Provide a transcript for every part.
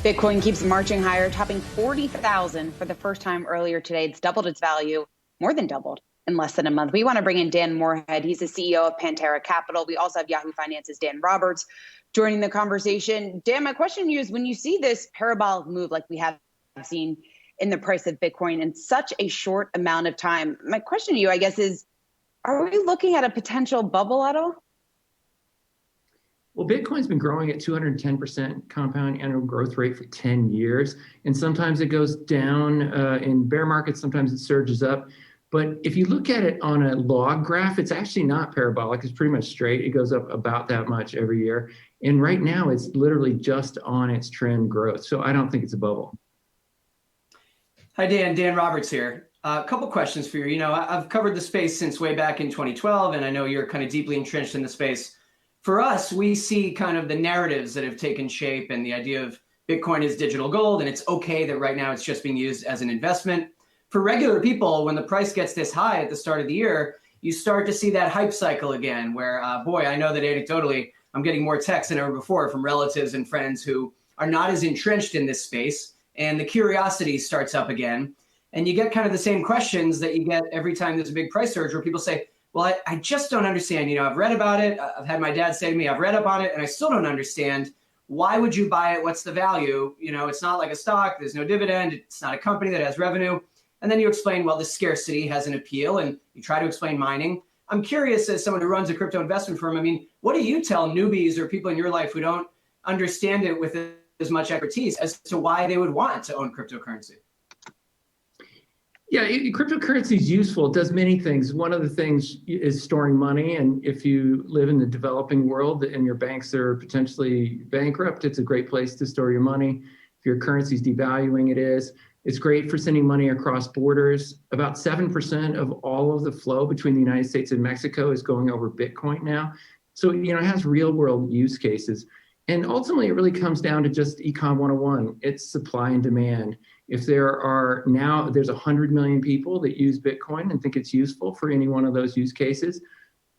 Bitcoin keeps marching higher, topping 40,000 for the first time earlier today. It's doubled its value, more than doubled in less than a month. We want to bring in Dan Morehead. He's the CEO of Pantera Capital. We also have Yahoo Finance's Dan Roberts joining the conversation. Dan, my question to you is, when you see this parabolic move like we have seen in the price of Bitcoin in such a short amount of time, my question to you, I guess, is, are we looking at a potential bubble at all? Well, Bitcoin's been growing at 210% compound annual growth rate for 10 years. And sometimes it goes down in bear markets, sometimes it surges up. But if you look at it on a log graph, it's actually not parabolic. It's pretty much straight. It goes up about that much every year. And right now, it's literally just on its trend growth. So I don't think it's a bubble. Hi, Dan. Dan Roberts here. A couple questions for you. You know, I've covered the space since way back in 2012, and I know you're kind of deeply entrenched in the space. For us, we see kind of the narratives that have taken shape and the idea of Bitcoin is digital gold, and it's okay that right now it's just being used as an investment. For regular people, when the price gets this high at the start of the year, you start to see that hype cycle again where, boy, I know that anecdotally, I'm getting more texts than ever before from relatives and friends who are not as entrenched in this space, and the curiosity starts up again. And you get kind of the same questions that you get every time there's a big price surge where people say, well, I just don't understand. You know, I've read about it. I've had my dad say to me, I've read up on it, and I still don't understand. Why would you buy it? What's the value? You know, it's not like a stock. There's no dividend. It's not a company that has revenue. And then you explain, well, the scarcity has an appeal, and you try to explain mining. I'm curious, as someone who runs a crypto investment firm, I mean, what do you tell newbies or people in your life who don't understand it with as much expertise as to why they would want to own cryptocurrency? Yeah, cryptocurrency is useful. It does many things. One of the things is storing money. And if you live in the developing world and your banks are potentially bankrupt, it's a great place to store your money. If your currency is devaluing, it is. It's great for sending money across borders. About 7% of all of the flow between the United States and Mexico is going over Bitcoin now. So, you know, it has real world use cases. And ultimately, it really comes down to just Econ 101. It's supply and demand. If there's 100 million people that use Bitcoin and think it's useful for any one of those use cases,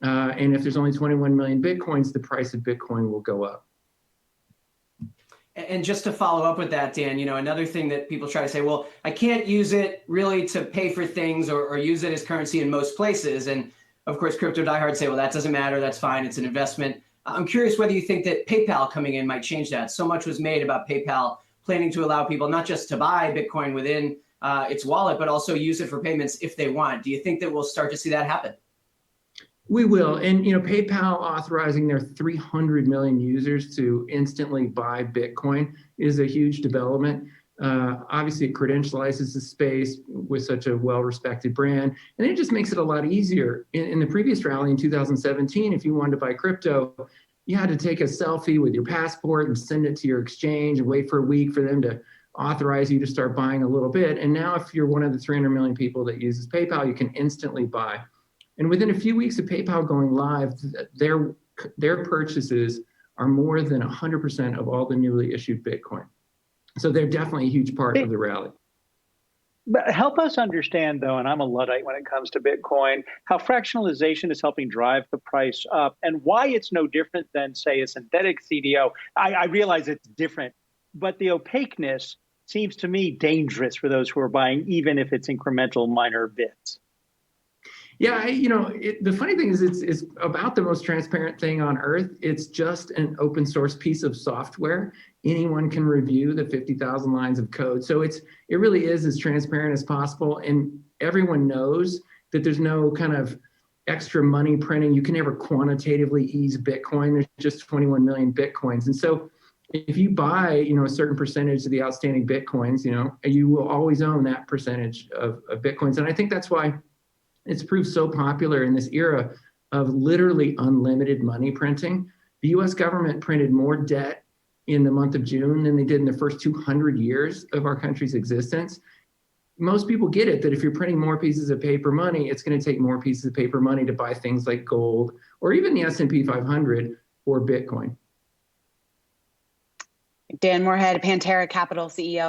and if there's only 21 million Bitcoins, the price of Bitcoin will go up. And just to follow up with that, Dan, you know, another thing that people try to say, well, I can't use it really to pay for things or use it as currency in most places. And of course, crypto diehards say, well, that doesn't matter. That's fine. It's an investment. I'm curious whether you think that PayPal coming in might change that. So much was made about PayPal planning to allow people not just to buy Bitcoin within its wallet, but also use it for payments if they want. Do you think that we'll start to see that happen? We will. And, you know, PayPal authorizing their 300 million users to instantly buy Bitcoin is a huge development. Obviously, it credentializes the space with such a well-respected brand, and it just makes it a lot easier. In the previous rally in 2017, if you wanted to buy crypto, you had to take a selfie with your passport and send it to your exchange and wait for a week for them to authorize you to start buying a little bit. And now if you're one of the 300 million people that uses PayPal, you can instantly buy. And within a few weeks of PayPal going live, their purchases are more than 100% of all the newly issued Bitcoin. So they're definitely a huge part of the rally. But help us understand, though, and I'm a Luddite when it comes to Bitcoin, how fractionalization is helping drive the price up and why it's no different than, say, a synthetic CDO. I realize it's different, but the opaqueness seems to me dangerous for those who are buying, even if it's incremental minor bits. Yeah, the funny thing is it's about the most transparent thing on earth. It's just an open source piece of software. Anyone can review the 50,000 lines of code. So it really is as transparent as possible. And everyone knows that there's no kind of extra money printing. You can never quantitatively ease Bitcoin. There's just 21 million Bitcoins. And so if you buy, a certain percentage of the outstanding Bitcoins, you will always own that percentage of Bitcoins. And I think that's why it's proved so popular in this era of literally unlimited money printing. The US government printed more debt in the month of June than they did in the first 200 years of our country's existence. Most people get it that if you're printing more pieces of paper money, it's going to take more pieces of paper money to buy things like gold or even the S&P 500 or Bitcoin. Dan Morehead, Pantera Capital CEO.